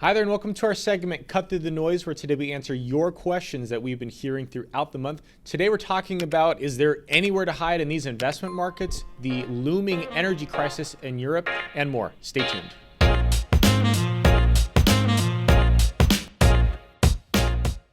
Hi there and welcome to our segment Cut Through the Noise, where today we answer your questions that we've been hearing throughout the month. Today we're talking about, is there anywhere to hide in these investment markets, the looming energy crisis in Europe, and more. Stay tuned.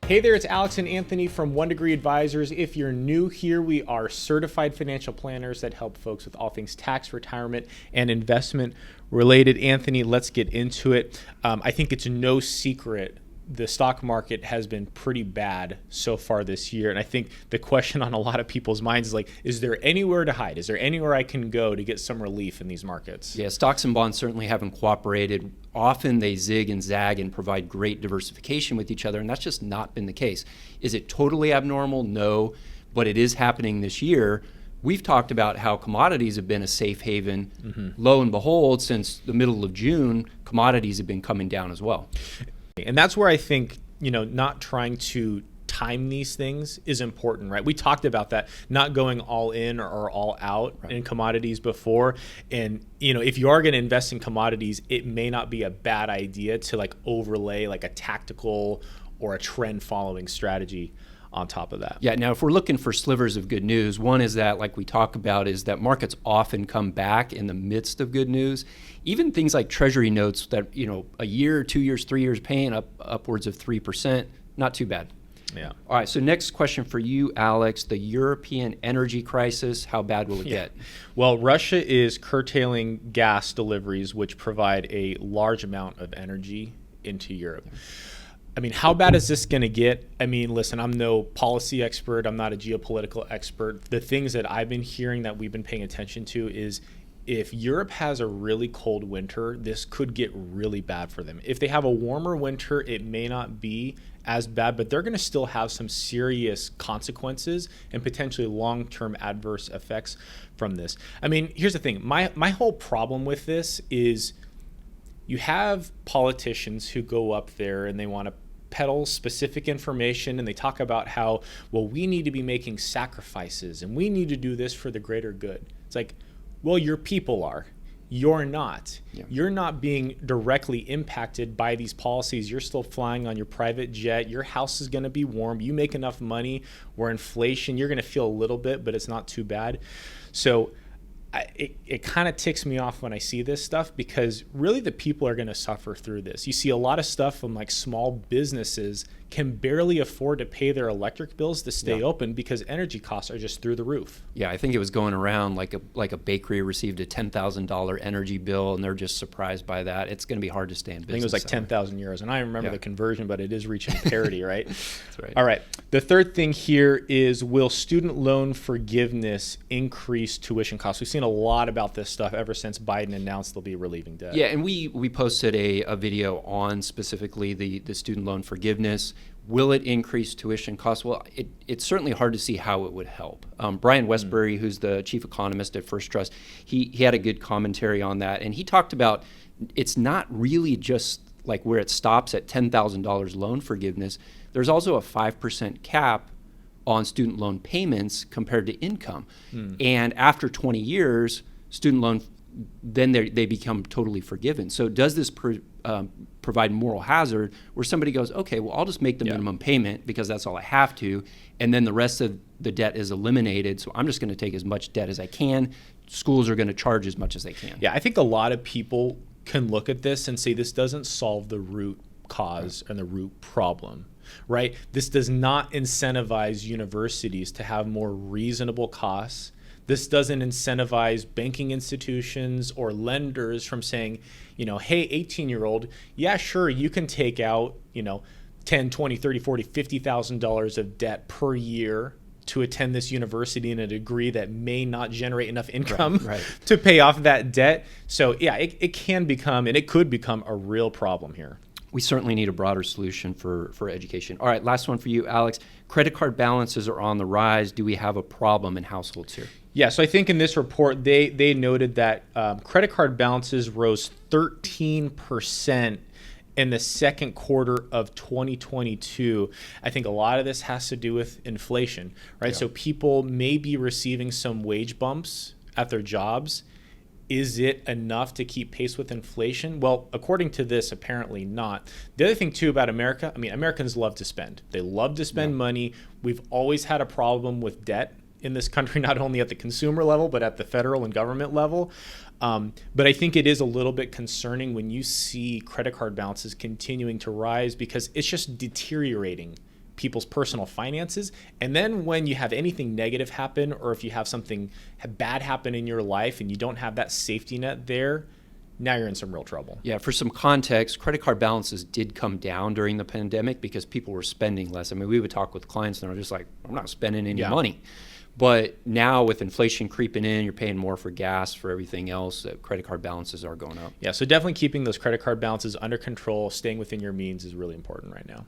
Hey there, it's Alex and Anthony from One Degree Advisors. If you're new here, we are certified financial planners that help folks with all things tax, retirement, and investment related. Anthony, let's get into it. I think it's no secret the stock market has been pretty bad so far this year. And I think the question on a lot of people's minds is like, is there anywhere to hide? Is there anywhere I can go to get some relief in these markets? Yeah, stocks and bonds certainly haven't cooperated. Often they zig and zag and provide great diversification with each other, and that's just not been the case. Is it totally abnormal? No, but it is happening this year. We've talked about how commodities have been a safe haven. Lo and behold, since the middle of June, commodities have been coming down as well. And that's where I think, not trying to time these things is important, right? We talked about that, not going all in or all out in commodities before. And, if you are going to invest in commodities, it may not be a bad idea to overlay a tactical or a trend following strategy on top of that. Yeah, now if we're looking for slivers of good news, one is that, like we talk about, is that markets often come back in the midst of good news. Even things like treasury notes that, a year, 2 years, 3 years paying upwards of 3%, not too bad. Yeah. All right, so next question for you, Alex. The European energy crisis, how bad will it get? Well, Russia is curtailing gas deliveries, which provide a large amount of energy into Europe. I mean, how bad is this going to get? I mean, listen, I'm no policy expert. I'm not a geopolitical expert. The things that I've been hearing that we've been paying attention to is if Europe has a really cold winter, this could get really bad for them. If they have a warmer winter, it may not be as bad, but they're going to still have some serious consequences and potentially long-term adverse effects from this. I mean, here's the thing. My whole problem with this is you have politicians who go up there and they want to peddle specific information, and they talk about how, well, we need to be making sacrifices and we need to do this for the greater good. It's like, well, your people are. You're not. Yeah. You're not being directly impacted by these policies. You're still flying on your private jet. Your house is going to be warm. You make enough money where inflation, you're going to feel a little bit, but it's not too bad. So it kind of ticks me off when I see this stuff, because really the people are going to suffer through this. You see a lot of stuff from small businesses can barely afford to pay their electric bills to stay open because energy costs are just through the roof. Yeah, I think it was going around like a bakery received a $10,000 energy bill and they're just surprised by that. It's going to be hard to stay in business. I think it was 10,000 euros, and I remember the conversion, but it is reaching parity, right? That's right. All right. The third thing here is, will student loan forgiveness increase tuition costs? We've seen a lot about this stuff ever since Biden announced they'll be relieving debt. Yeah, and we posted a video on specifically the student loan forgiveness. Will it increase tuition costs? Well, it's certainly hard to see how it would help. Brian Westbury, who's the chief economist at First Trust, he had a good commentary on that, and he talked about it's not really just like where it stops at $10,000 loan forgiveness. There's also a 5% cap on student loan payments compared to income. And after 20 years, student loan, then they become totally forgiven. So does this provide moral hazard where somebody goes, okay, well, I'll just make the minimum payment because that's all I have to, and then the rest of the debt is eliminated, so I'm just going to take as much debt as I can. Schools are going to charge as much as they can. Yeah, I think a lot of people can look at this and say this doesn't solve the root cause and the root problem, right? This does not incentivize universities to have more reasonable costs. This doesn't incentivize banking institutions or lenders from saying, hey, 18-year-old, yeah, sure, you can take out, $10, $20, $30, $40, $50,000 of debt per year to attend this university in a degree that may not generate enough income to pay off that debt. So yeah, it can become, and it could become, a real problem here. We certainly need a broader solution for education. All right, last one for you, Alex. Credit card balances are on the rise. Do we have a problem in households here? Yeah, so I think in this report, they noted that credit card balances rose 13% in the second quarter of 2022. I think a lot of this has to do with inflation, right? Yeah. So people may be receiving some wage bumps at their jobs, Is it enough to keep pace with inflation? Well, according to this, apparently not. The other thing too about America, I mean, Americans love to spend. They love to spend money. We've always had a problem with debt in this country, not only at the consumer level, but at the federal and government level. But I think it is a little bit concerning when you see credit card balances continuing to rise, because it's just deteriorating people's personal finances. And then when you have anything negative happen, or if you have something bad happen in your life and you don't have that safety net there, now you're in some real trouble. Yeah, for some context, credit card balances did come down during the pandemic because people were spending less. I mean, we would talk with clients and they're just like, I'm not spending any money. But now with inflation creeping in, you're paying more for gas, for everything else, credit card balances are going up. Yeah, so definitely keeping those credit card balances under control, staying within your means is really important right now.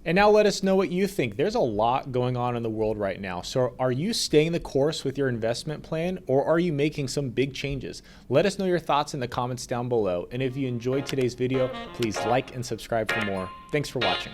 And now let us know what you think. There's a lot going on in the world right now. So are you staying the course with your investment plan, or are you making some big changes? Let us know your thoughts in the comments down below. And if you enjoyed today's video, please like and subscribe for more. Thanks for watching.